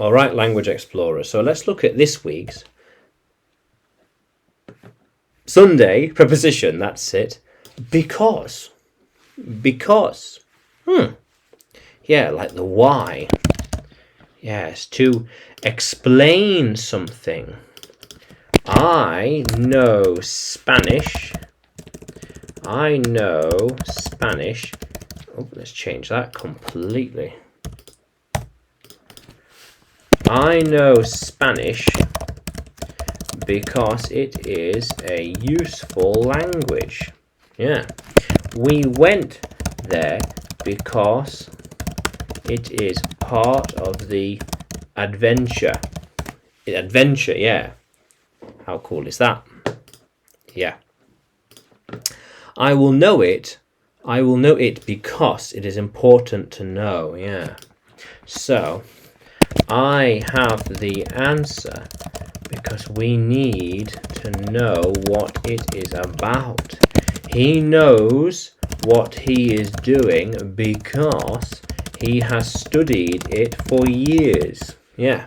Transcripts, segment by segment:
All right, Language Explorer. So let's look at this week's Sunday preposition. That's it. Because. Because. Yeah, like the why. Yes, to explain something. I know Spanish. I know Spanish. Oh, let's change that completely. I know Spanish because it is a useful language. Yeah. We went there because it is part of the adventure. Adventure, yeah. How cool is that? Yeah. I will know it. I will know it because it is important to know. Yeah. So, I have the answer because we need to know what it is about. He knows what he is doing because he has studied it for years. Yeah.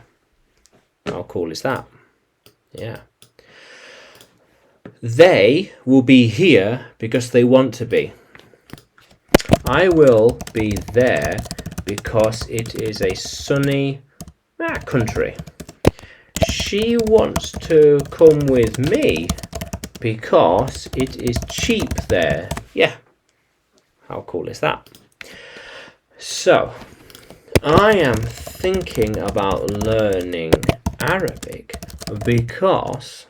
How cool is that? Yeah. They will be here because they want to be. I will be there because it is a sunny country. She wants to come with me because it is cheap there. Yeah. How cool is that? So, I am thinking about learning Arabic because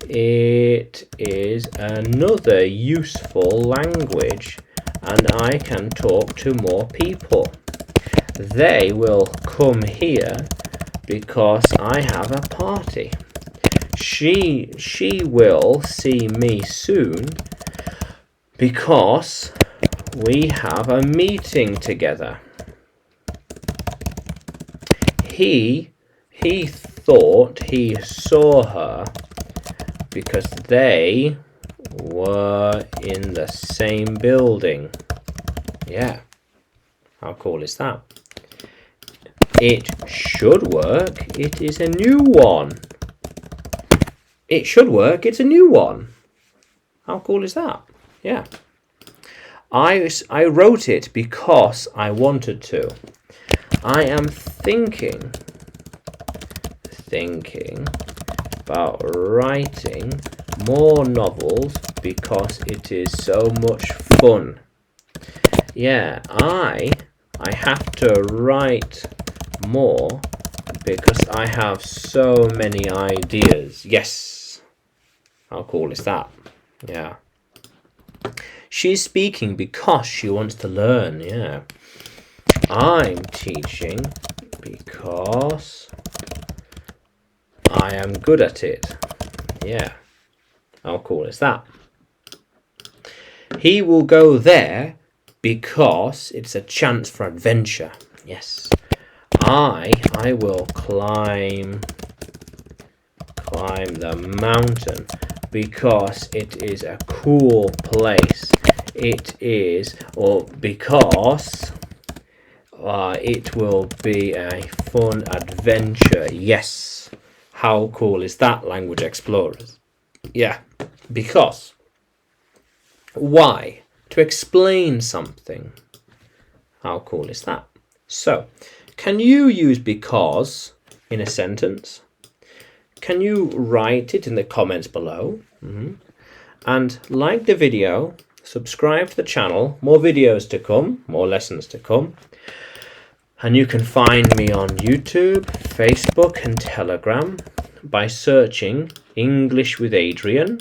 it is another useful language and I can talk to more people. They will come here because I have a party. She will see me soon because we have a meeting together. He thought he saw her because they were in the same building. Yeah. How cool is that? It should work. It is a new one. It should work. It's a new one. How cool is that? Yeah. I wrote it because I wanted to. I am thinking about writing more novels because it is so much fun. Yeah, I have to write more because I have so many ideas. Yes. How cool is that? Yeah. She's speaking because she wants to learn. Yeah. I'm teaching because I am good at it. Yeah. How cool is that? He will go there because it's a chance for adventure. Yes. I will climb the mountain because it is a cool place. It is, or because it will be a fun adventure. Yes. How cool is that, Language Explorers? Yeah. Because. Why? To explain something. How cool is that? So, can you use because in a sentence? Can you write it in the comments below? And like the video, subscribe to the channel. More videos to come, more lessons to come. And you can find me on YouTube, Facebook and Telegram by searching English with Adrian.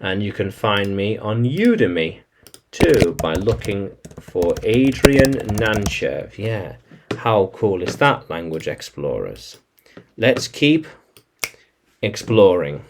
And you can find me on Udemy too by looking for Adrian Nanchev. Yeah, how cool is that, Language Explorers? Let's keep exploring.